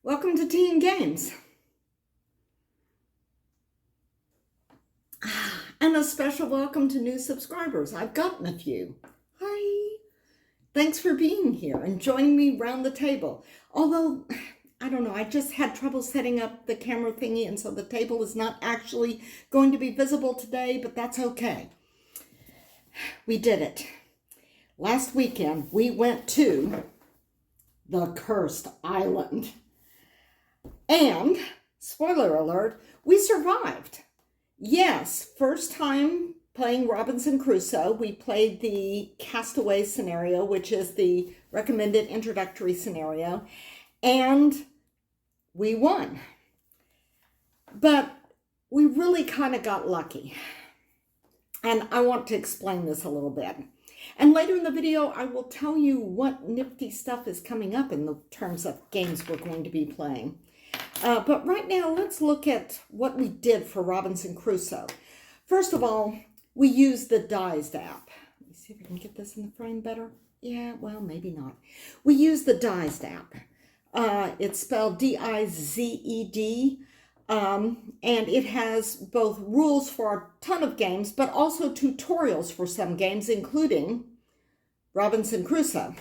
Welcome to Tea and Games. And a special welcome to new subscribers. I've gotten a few. Hi. Thanks for being here and joining me around the table. Although, I don't know, I just had trouble setting up the camera thingy, and so the table is not actually going to be visible today, but that's okay. We did it. Last weekend, we went to the Cursed Island. And, spoiler alert, we survived. Yes, first time playing Robinson Crusoe. We played the Castaways scenario, which is the recommended introductory scenario, and we won. But we really kind of got lucky. And I want to explain this a little bit. And later in the video, I will tell you what nifty stuff is coming up in the terms of games we're going to be playing. But right now, let's look at what we did for Robinson Crusoe. First of all, we used the Dized app. Let me see if I can get this in the frame better. Yeah, well, maybe not. We used the Dized app. It's spelled D-I-Z-E-D. And it has both rules for a ton of games, but also tutorials for some games, including Robinson Crusoe.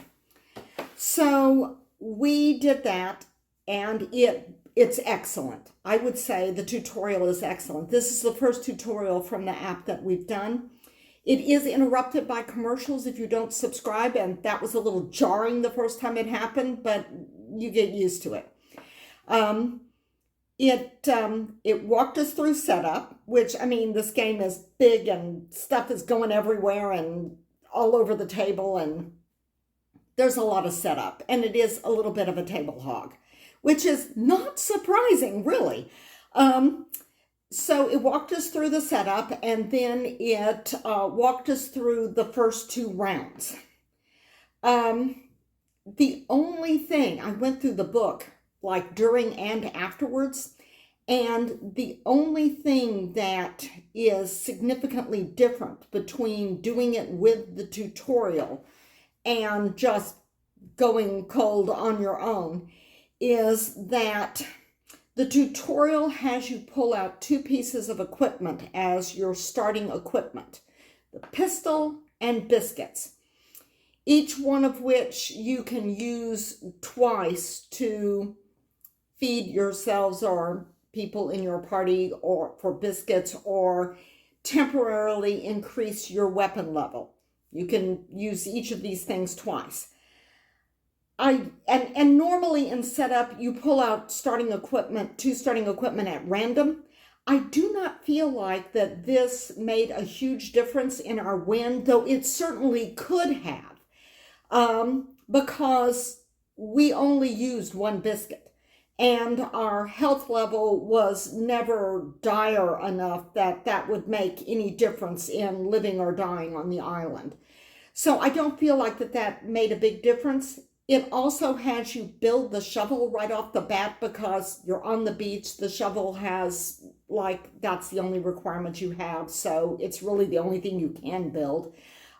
So we did that, and it's excellent. I would say the tutorial is excellent. This is the first tutorial from the app that we've done. It is interrupted by commercials if you don't subscribe, and that was a little jarring the first time it happened, but you get used to it. It walked us through setup, which, I mean, this game is big and stuff is going everywhere and all over the table, and there's a lot of setup, and it is a little bit of a table hog, which is not surprising, really. So it walked us through the setup, and then it walked us through the first two rounds. The only thing, I went through the book like during and afterwards, and the only thing that is significantly different between doing it with the tutorial and just going cold on your own is that the tutorial has you pull out two pieces of equipment as your starting equipment, the pistol and biscuits, each one of which you can use twice to feed yourselves or people in your party or for biscuits, or temporarily increase your weapon level. You can use each of these things twice. And normally in setup, you pull out two starting equipment at random. I do not feel like that this made a huge difference in our win, though it certainly could have, because we only used one biscuit, and our health level was never dire enough that that would make any difference in living or dying on the island. So I don't feel like that made a big difference. It also has you build the shovel right off the bat because you're on the beach. The shovel has, like, that's the only requirement you have. So it's really the only thing you can build.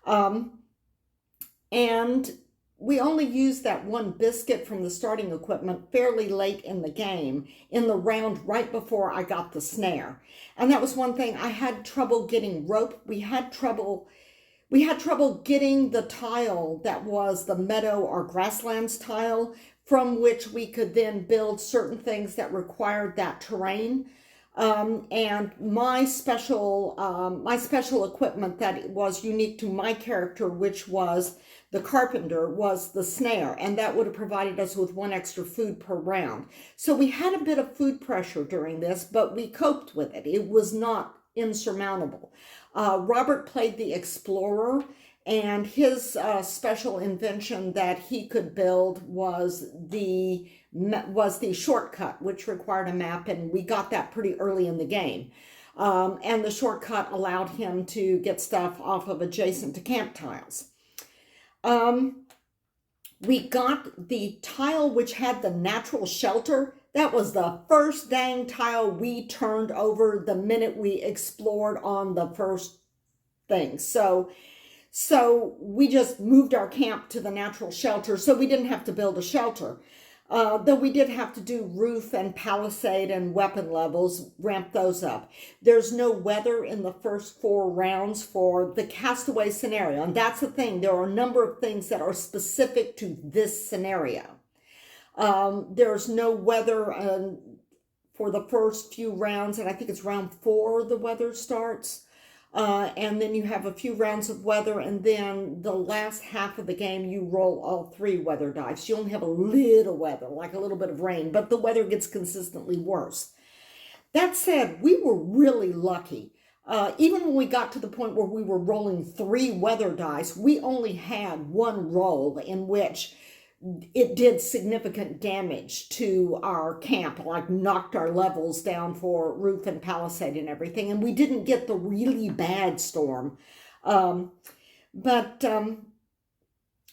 And we only used that one biscuit from the starting equipment fairly late in the game, in the round right before I got the snare. And that was one thing. I had trouble getting rope. We had trouble getting the tile that was the meadow or grasslands tile, from which we could then build certain things that required that terrain. And my special equipment that was unique to my character, which was the carpenter, was the snare, and that would have provided us with one extra food per round. So we had a bit of food pressure during this, but we coped with it. It was not insurmountable. Robert played the explorer, and his special invention that he could build was the shortcut, which required a map, and we got that pretty early in the game. And the shortcut allowed him to get stuff off of adjacent to camp tiles. We got the tile which had the natural shelter. That was the first dang tile we turned over the minute we explored on the first thing. So we just moved our camp to the natural shelter, so we didn't have to build a shelter. Though we did have to do roof and palisade and weapon levels, ramp those up. There's no weather in the first 4 rounds for the Castaway scenario. And that's the thing. There are a number of things that are specific to this scenario. There's no weather for the first few rounds, and I think it's round 4 the weather starts. And then you have a few rounds of weather, and then the last half of the game you roll all 3 weather dice. You only have a little weather, like a little bit of rain, but the weather gets consistently worse. That said, we were really lucky. Even when we got to the point where we were rolling 3 weather dice, we only had 1 roll in which it did significant damage to our camp, like knocked our levels down for roof and palisade and everything. And we didn't get the really bad storm. But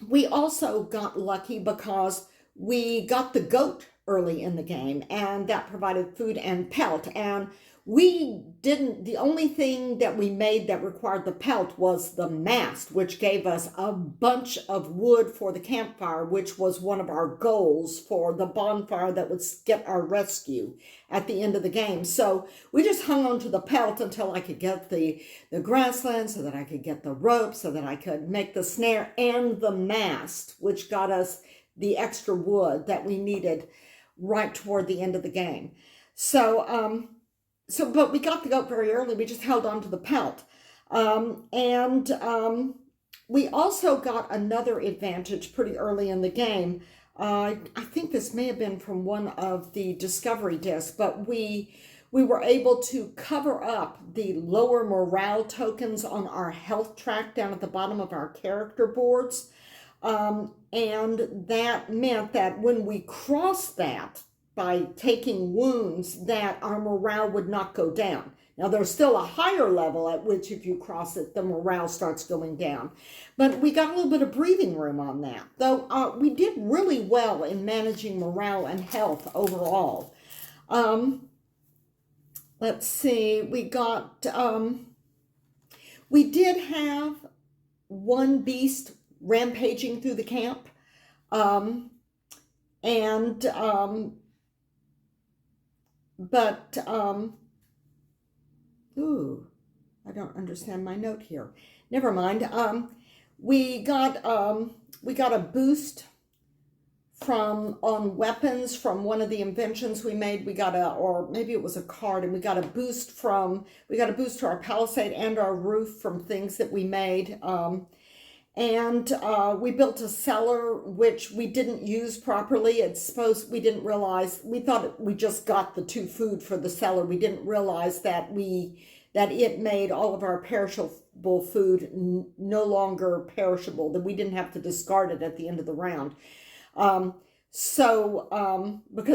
we also got lucky because we got the goat early in the game, and that provided food and pelt. And the only thing that we made that required the pelt was the mast, which gave us a bunch of wood for the campfire, which was one of our goals for the bonfire that would get our rescue at the end of the game. So we just hung on to the pelt until I could get the grassland, so that I could get the rope, so that I could make the snare and the mast, which got us the extra wood that we needed right toward the end of the game. But we got the goat very early. We just held on to the pelt. We also got another advantage pretty early in the game. I think this may have been from one of the discovery discs, but we were able to cover up the lower morale tokens on our health track down at the bottom of our character boards. And that meant that when we crossed that, by taking wounds, that our morale would not go down. Now, there's still a higher level at which if you cross it, the morale starts going down. But we got a little bit of breathing room on that. Though we did really well in managing morale and health overall. Let's see, we did have 1 beast rampaging through the camp. I don't understand my note here. Never mind. We got a boost on weapons from one of the inventions we made. Or maybe it was a card, and we got a boost to our palisade and our roof from things that we made. We built a cellar, which we didn't use properly. We didn't realize, we thought we just got the 2 food for the cellar. We didn't realize that it made all of our perishable food no longer perishable, that we didn't have to discard it at the end of the round. Because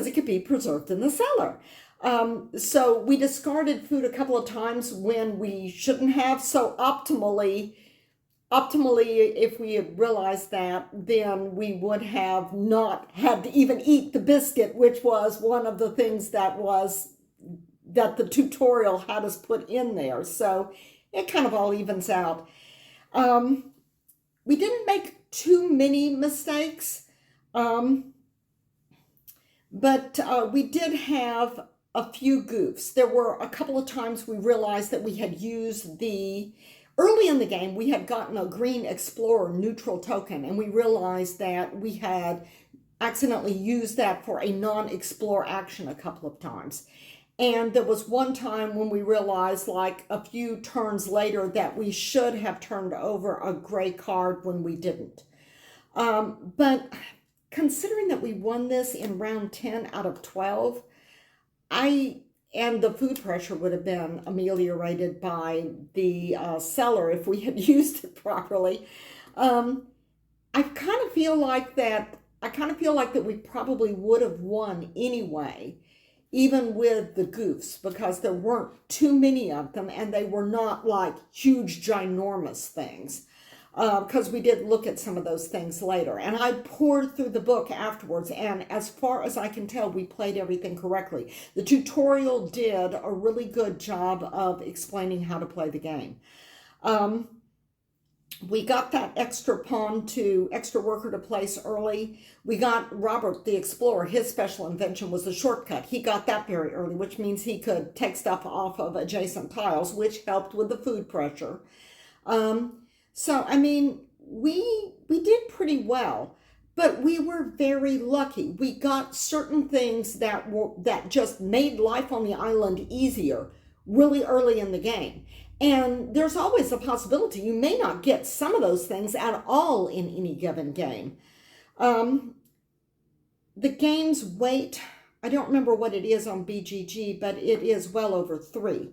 it could be preserved in the cellar. So we discarded food a couple of times when we shouldn't have. So optimally, if we had realized that, then we would have not had to even eat the biscuit, which was one of the things that the tutorial had us put in there. So it kind of all evens out. We didn't make too many mistakes, but we did have a few goofs. There were a couple of times we realized that we had used early in the game, we had gotten a green explorer neutral token, and we realized that we had accidentally used that for a non-explore action a couple of times. And there was one time when we realized, like a few turns later, that we should have turned over a gray card when we didn't. But considering that we won this in round 10 out of 12, and the food pressure would have been ameliorated by the cellar if we had used it properly. I kind of feel like that we probably would have won anyway, even with the goofs, because there weren't too many of them, and they were not like huge, ginormous things. Because we did look at some of those things later. And I poured through the book afterwards, and as far as I can tell, we played everything correctly. The tutorial did a really good job of explaining how to play the game. We got that extra extra worker to place early. We got Robert the Explorer, his special invention was a shortcut. He got that very early, which means he could take stuff off of adjacent tiles, which helped with the food pressure. So, I mean, we did pretty well, but we were very lucky. We got certain things that just made life on the island easier really early in the game. And there's always a possibility you may not get some of those things at all in any given game. The game's weight, I don't remember what it is on BGG, but it is well over 3.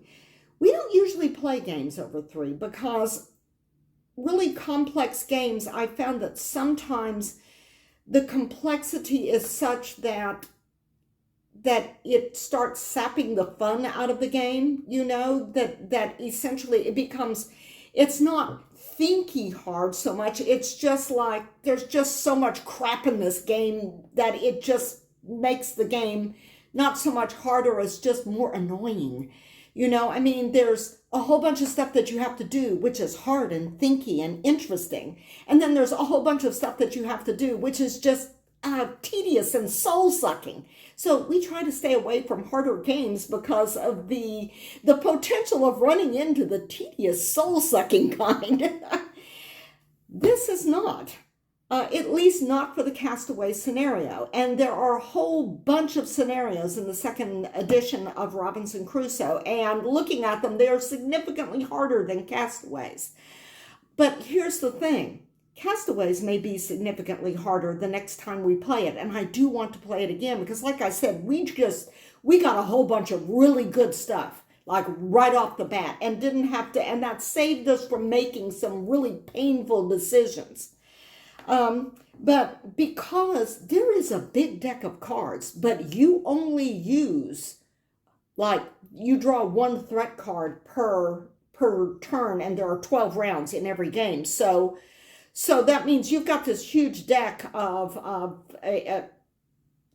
We don't usually play games over 3 because really complex games, I found that sometimes the complexity is such that it starts sapping the fun out of the game, that essentially it's not thinky hard so much. It's just like there's just so much crap in this game that it just makes the game not so much harder as just more annoying. I mean, there's a whole bunch of stuff that you have to do, which is hard and thinky and interesting. And then there's a whole bunch of stuff that you have to do, which is just tedious and soul-sucking. So we try to stay away from harder games because of the potential of running into the tedious, soul-sucking kind. This is not. At least not for the Castaways scenario. And there are a whole bunch of scenarios in the second edition of Robinson Crusoe, and looking at them, they are significantly harder than Castaways. But here's the thing. Castaways may be significantly harder the next time we play it, and I do want to play it again because, like I said, we got a whole bunch of really good stuff, like right off the bat, and didn't have to, and that saved us from making some really painful decisions. But because there is a big deck of cards, but you only use, like, you draw 1 threat card per turn, and there are 12 rounds in every game. So that means you've got this huge deck of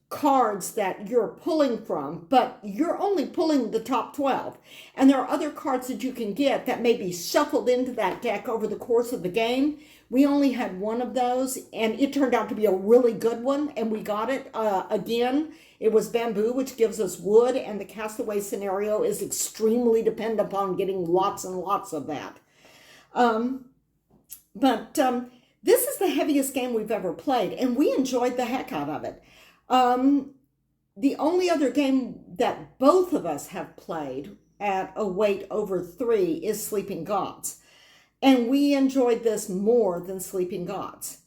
cards that you're pulling from, but you're only pulling the top 12. And there are other cards that you can get that may be shuffled into that deck over the course of the game. We only had 1 of those, and it turned out to be a really good one, and we got it. Again, it was bamboo, which gives us wood, and the Castaway scenario is extremely dependent upon getting lots and lots of that. But this is the heaviest game we've ever played, and we enjoyed the heck out of it. The only other game that both of us have played at a weight over 3 is Sleeping Gods. And we enjoyed this more than Sleeping Gods.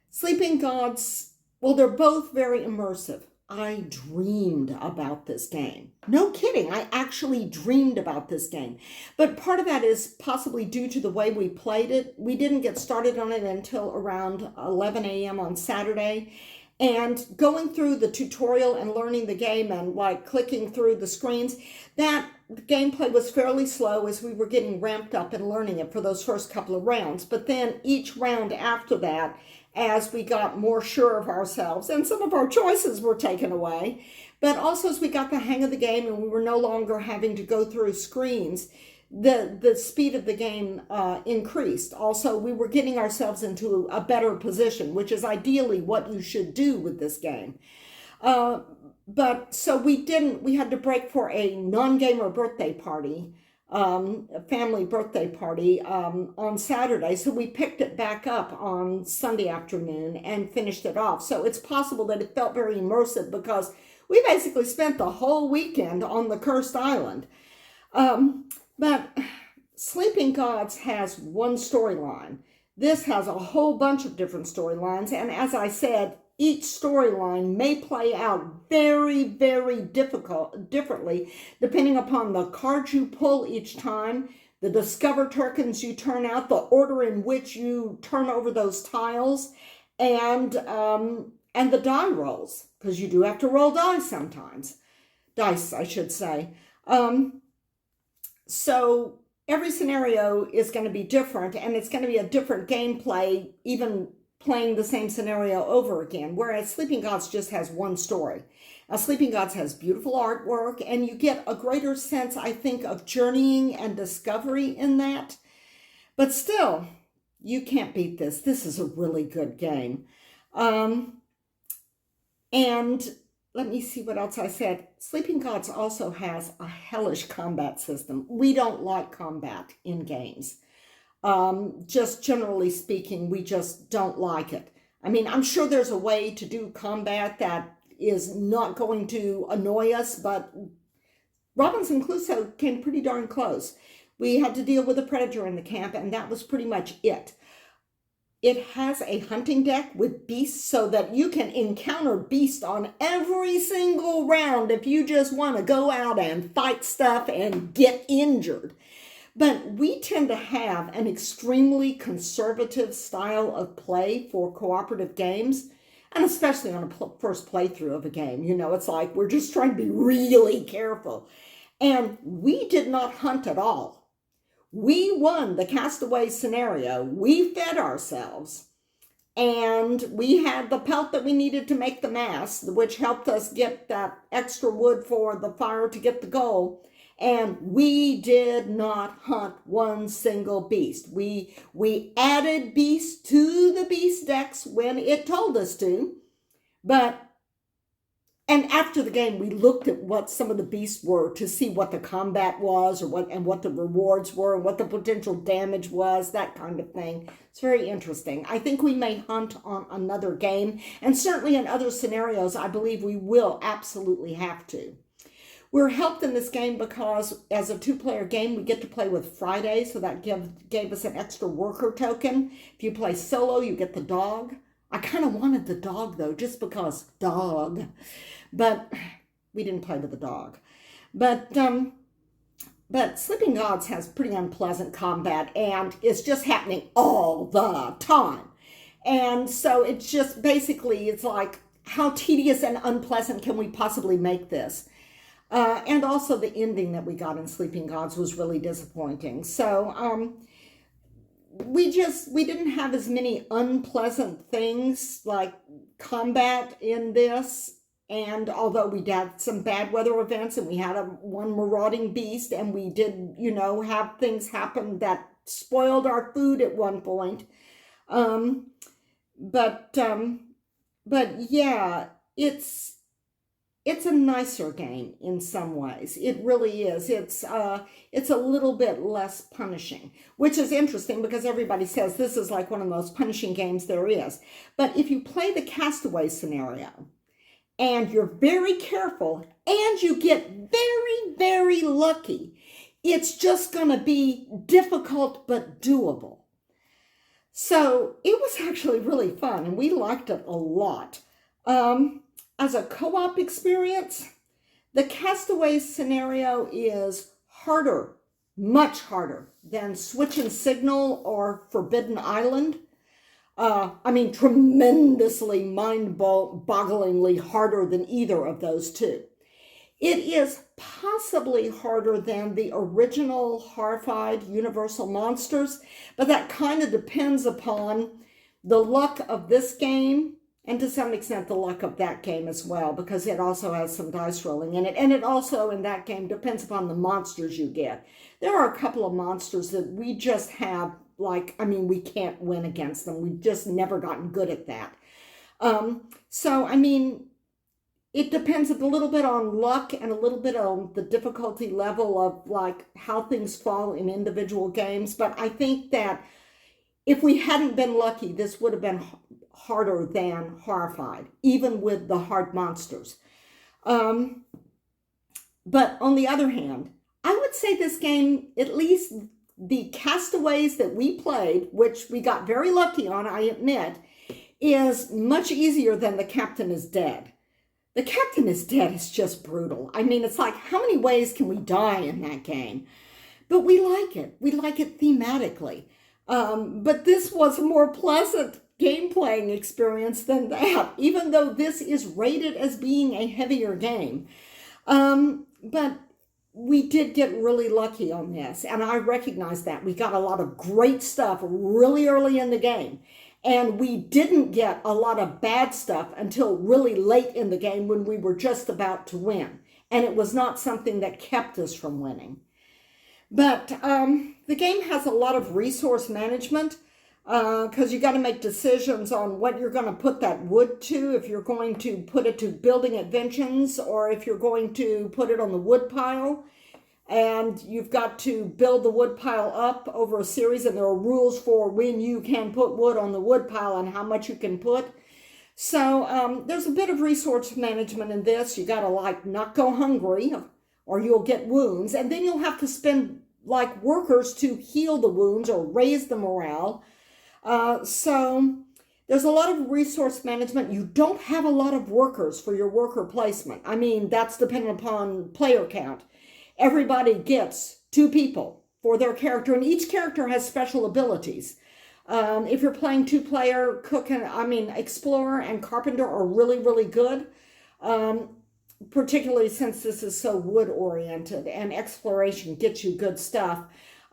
Sleeping Gods, well, they're both very immersive. I dreamed about this game. No kidding, I actually dreamed about this game. But part of that is possibly due to the way we played it. We didn't get started on it until around 11 a.m. on Saturday. And going through the tutorial and learning the game and like clicking through the screens, that gameplay was fairly slow as we were getting ramped up and learning it for those first couple of rounds. But then each round after that, as we got more sure of ourselves and some of our choices were taken away, but also as we got the hang of the game and we were no longer having to go through screens, the speed of the game increased. Also, we were getting ourselves into a better position, which is ideally what you should do with this game. But so we had to break for a non-gamer birthday party, a family birthday party on Saturday. So we picked it back up on Sunday afternoon and finished it off. So it's possible that it felt very immersive because we basically spent the whole weekend on the cursed island. But Sleeping Gods has one storyline. This has a whole bunch of different storylines. And as I said, each storyline may play out very, very differently, depending upon the cards you pull each time, the discover tokens you turn out, the order in which you turn over those tiles, and the die rolls, because you do have to roll dice sometimes. Dice, I should say. So every scenario is going to be different, and it's going to be a different gameplay, even playing the same scenario over again, whereas Sleeping Gods just has one story. Now, Sleeping Gods has beautiful artwork, and you get a greater sense, I think, of journeying and discovery in that. But still, You can't beat this. This is a really good game. And let me see what else I said. Sleeping Gods also has a hellish combat system. We don't like combat in games. Just generally speaking, we just don't like it. I mean, I'm sure there's a way to do combat that is not going to annoy us, but Robinson Crusoe came pretty darn close. We had to deal with a predator in the camp, and that was pretty much it. It has a hunting deck with beasts so that you can encounter beasts on every single round if you just want to go out and fight stuff and get injured. But we tend to have an extremely conservative style of play for cooperative games, and especially on a first playthrough of a game. You know, it's like we're just trying to be really careful. And we did not hunt at all. We won the Castaways scenario. We fed ourselves. And we had the pelt that we needed to make the mast, which helped us get that extra wood for the fire to get the goal. And we did not hunt one single beast. We added beasts to the beast decks when it told us to. And after the game, we looked at what some of the beasts were to see what the combat was or what the rewards were and what the potential damage was, that kind of thing. It's very interesting. I think we may hunt on another game, and certainly in other scenarios, I believe we will absolutely have to. We're helped in this game because as a two-player game, we get to play with Friday, so that gave us an extra worker token. If you play solo, you get the dog. I kind of wanted the dog, though, just because dog. But we didn't play with the dog. But Sleeping Gods has pretty unpleasant combat, and it's just happening all the time. And so it's just basically, it's like, how tedious and unpleasant can we possibly make this? And also the ending that we got in Sleeping Gods was really disappointing. So we didn't have as many unpleasant things like combat in this. And although we had some bad weather events and we had one marauding beast and we did, you know, have things happen that spoiled our food at one point. But yeah, it's a nicer game in some ways. It really is. It's a little bit less punishing, which is interesting because everybody says this is like one of the most punishing games there is. But if you play the Castaway scenario and you're very careful and you get very, very lucky, it's just going to be difficult but doable. So it was actually really fun and we liked it a lot. As a co-op experience, the Castaways scenario is harder, much harder than Switch and Signal or Forbidden Island. I mean, tremendously mind-bogglingly harder than either of those two. It is possibly harder than the original Horrified Universal Monsters, but that kind of depends upon the luck of this game and to some extent the luck of that game as well, because it also has some dice rolling in it. And it also, in that game, depends upon the monsters you get. There are a couple of monsters that we just have, we can't win against them. We've just never gotten good at that. So, I mean, it depends a little bit on luck and a little bit on the difficulty level of, how things fall in individual games. But I think that if we hadn't been lucky, this would have been harder than Horrified, even with the hard monsters. But on the other hand, I would say this game, at least the Castaways that we played, which we got very lucky on, I admit, is much easier than The Captain is Dead. The Captain is Dead is just brutal. I mean, it's like, how many ways can we die in that game? But we like it. We like it thematically. But this was a more pleasant game playing experience than that, even though this is rated as being a heavier game. But we did get really lucky on this, and I recognize that. We got a lot of great stuff really early in the game, and we didn't get a lot of bad stuff until really late in the game when we were just about to win, and it was not something that kept us from winning. But the game has a lot of resource management. because you got to make decisions on what you're going to put that wood to, if you're going to put it to building inventions or if you're going to put it on the wood pile. And you've got to build the wood pile up over a series, and there are rules for when you can put wood on the wood pile and how much you can put. So there's a bit of resource management in this. You got to like not go hungry or you'll get wounds, and then you'll have to spend like workers to heal the wounds or raise the morale. So there's a lot of resource management. You don't have a lot of workers for your worker placement. I mean, that's dependent upon player count. Everybody gets 2 people for their character, and each character has special abilities. If you're playing 2-player, explorer and carpenter are really, really good, particularly since this is so wood-oriented, and exploration gets you good stuff.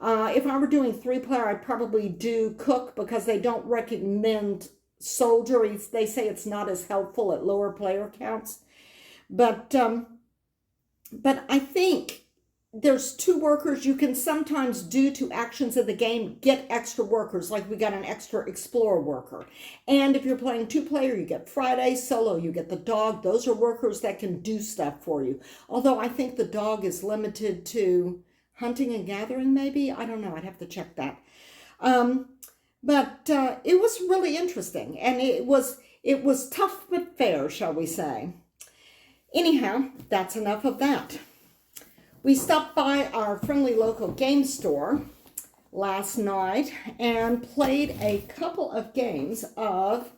If I were doing 3-player, I'd probably do cook because they don't recommend soldier. They say it's not as helpful at lower player counts. But I think there's 2 workers you can sometimes, due to actions of the game, get extra workers. Like we got an extra explorer worker. And if you're playing 2-player, you get Friday. Solo, you get the dog. Those are workers that can do stuff for you. Although I think the dog is limited to hunting and gathering, maybe. I don't know. I'd have to check that. But it was really interesting. And it was tough but fair, shall we say. Anyhow, that's enough of that. We stopped by our friendly local game store last night and played a couple of games of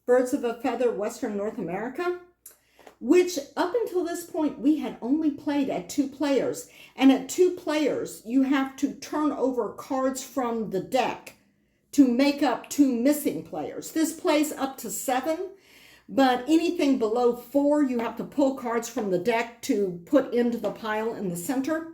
Birds of a Feather Western North America, which up until this point we had only played at 2 players. And at 2 players, you have to turn over cards from the deck to make up 2 missing players. This plays up to 7. But anything below 4, you have to pull cards from the deck to put into the pile in the center.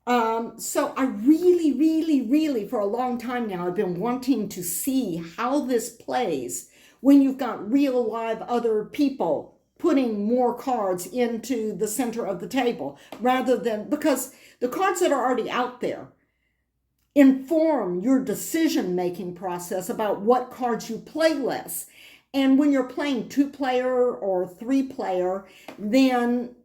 So I really, really, really, for a long time now, I've been wanting to see how this plays when you've got real live other people putting more cards into the center of the table, rather than, because the cards that are already out there inform your decision-making process about what cards you play less. And when you're playing 2-player or 3-player, then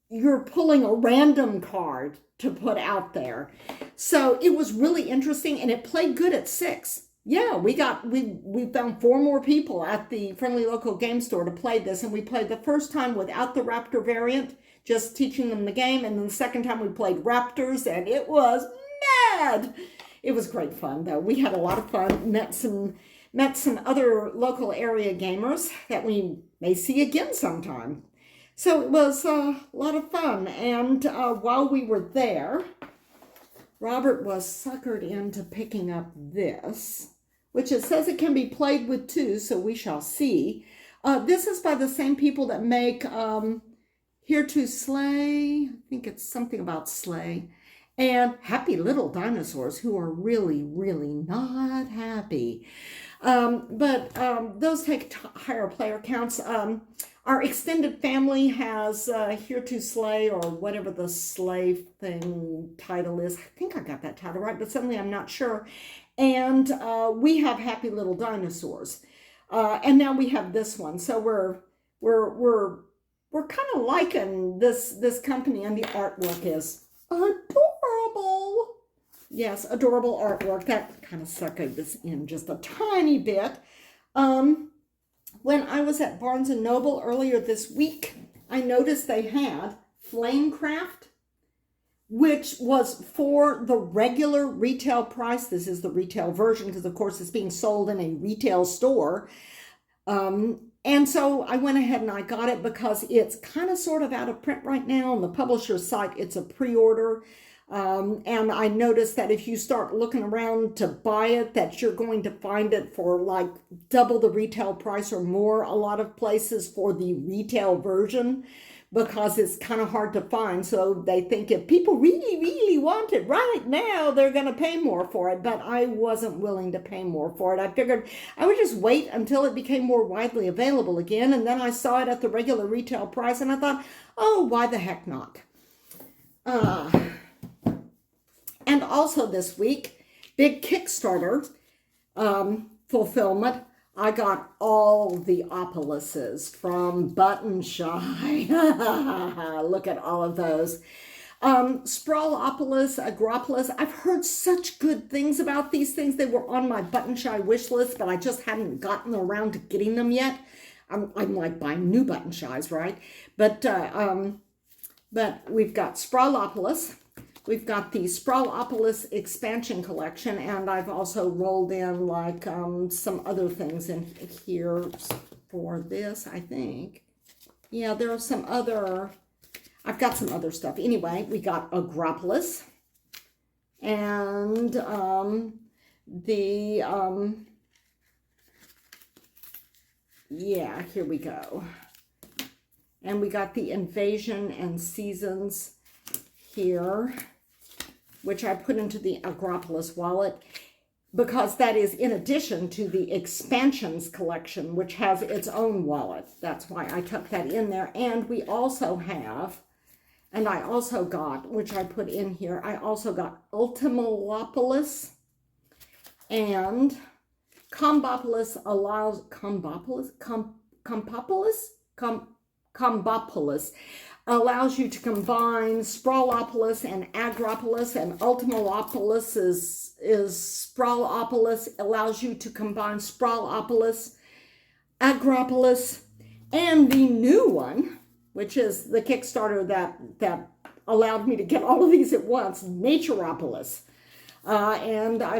you're pulling a random card to put out there. So it was really interesting, and it played good at 6. Yeah, we found 4 more people at the friendly local game store to play this, and we played the first time without the Raptor variant, just teaching them the game, and then the second time we played Raptors, and it was mad. It was great fun, though. We had a lot of fun, met some other local area gamers that we may see again sometime. So it was a lot of fun. And while we were there, Robert was suckered into picking up this, which it says it can be played with 2, so we shall see. This is by the same people that make Here to Slay. I think it's something about Slay. And Happy Little Dinosaurs, who are really, really not happy. But those take higher player counts. Our extended family has Here to Slay, or whatever the Slay thing title is. I think I got that title right, but suddenly I'm not sure. And we have Happy Little Dinosaurs. And now we have this one. So we're kind of liking this company, and the artwork is adorable. Yes, adorable artwork. That kind of suckered this in just a tiny bit. When I was at Barnes & Noble earlier this week, I noticed they had Flamecraft, which was for the regular retail price. This is the retail version because, of course, it's being sold in a retail store. And so I went ahead and I got it because it's kind of sort of out of print right now. On the publisher's site, it's a pre-order. And I noticed that if you start looking around to buy it, that you're going to find it for like double the retail price or more a lot of places for the retail version, because it's kind of hard to find. So they think if people really, really want it right now, they're going to pay more for it. But I wasn't willing to pay more for it. I figured I would just wait until it became more widely available again. And then I saw it at the regular retail price and I thought, oh, why the heck not? And also this week, big Kickstarter. fulfillment. I got all the Opuluses from Button Shy. Look at all of those. Sprawlopolis, Agropolis. I've heard such good things about these things. They were on my Button Shy wish list, but I just hadn't gotten around to getting them yet. I'm like buying new Button Shies, right? But we've got Sprawlopolis. We've got the Sprawlopolis expansion collection, and I've also rolled in like some other things in here for this, I think. Yeah, there are some other, I've got some other stuff. Anyway, we got Agropolis and yeah, here we go. And we got the Invasion and Seasons here, which I put into the Agropolis wallet because that is in addition to the Expansions collection, which has its own wallet. That's why I tucked that in there. And we also have, and I also got, which I put in here, I also got Ultimalopolis and Combopolis allows, Combopolis allows you to combine Sprawlopolis and Agropolis, and Ultimalopolis is Sprawlopolis, allows you to combine Sprawlopolis, Agropolis, and the new one, which is the Kickstarter that allowed me to get all of these at once, Naturopolis. And I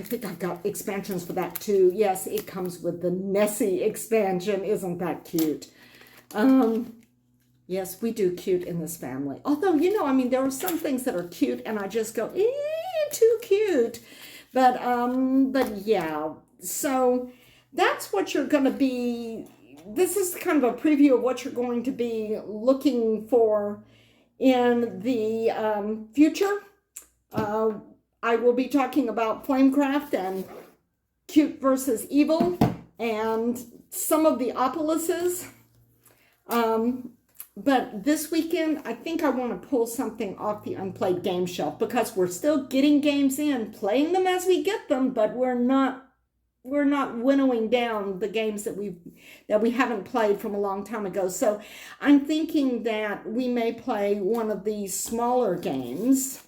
think I've got expansions for that too. Yes, it comes with the Nessie expansion. Isn't that cute? Yes, we do cute in this family. Although, you know, I mean, there are some things that are cute and I just go, too cute. But yeah, so that's what you're going to be, this is kind of a preview of what you're going to be looking for in the future. I will be talking about Flamecraft and Cute versus Evil and some of the Opuluses. But this weekend, I think I want to pull something off the unplayed game shelf because we're still getting games in, playing them as we get them, but we're not winnowing down the games that we haven't played from a long time ago. So I'm thinking that we may play one of these smaller games.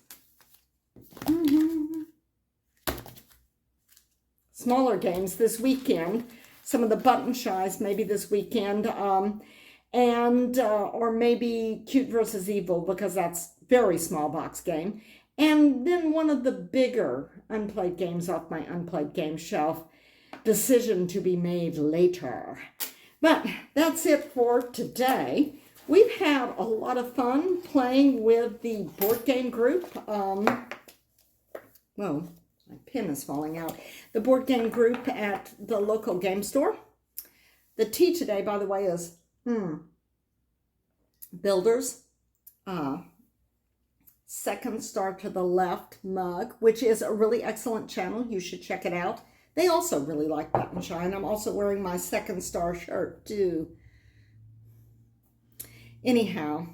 Smaller games this weekend. Some of the Button Shies maybe this weekend. Or maybe Cute versus Evil, because that's very small box game. And then one of the bigger unplayed games off my unplayed game shelf, decision to be made later. But that's it for today. We've had a lot of fun playing with the board game group. Well, my pin is falling out. The board game group at the local game store. The tea today, by the way, is Builders, Second Star to the Left mug, which is a really excellent channel. You should check it out. They also really like Button Shy, and I'm also wearing my Second Star shirt too. Anyhow,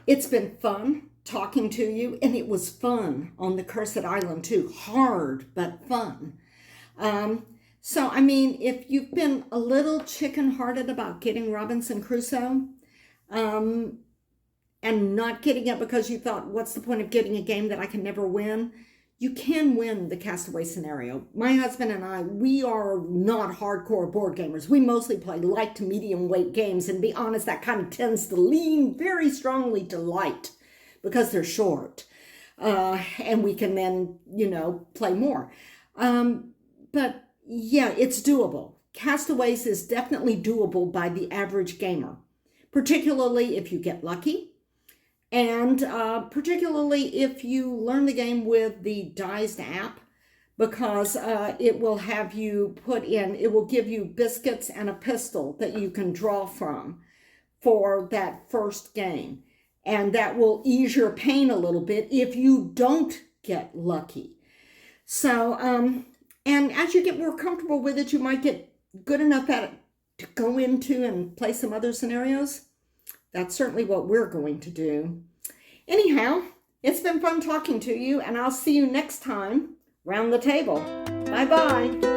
it's been fun talking to you, and it was fun on the Cursed Island too. Hard, but fun. So, I mean, if you've been a little chicken-hearted about getting Robinson Crusoe, and not getting it because you thought, what's the point of getting a game that I can never win? You can win the Castaway scenario. My husband and I, we are not hardcore board gamers. We mostly play light to medium weight games, and to be honest, that kind of tends to lean very strongly to light because they're short. And we can then, you know, play more. But yeah, it's doable. Castaways is definitely doable by the average gamer, particularly if you get lucky, and particularly if you learn the game with the Dized app, because it will have you put in, it will give you biscuits and a pistol that you can draw from for that first game. And that will ease your pain a little bit if you don't get lucky. So, and as you get more comfortable with it, you might get good enough at it to go into and play some other scenarios. That's certainly what we're going to do. Anyhow, it's been fun talking to you, and I'll see you next time round the table. Bye-bye.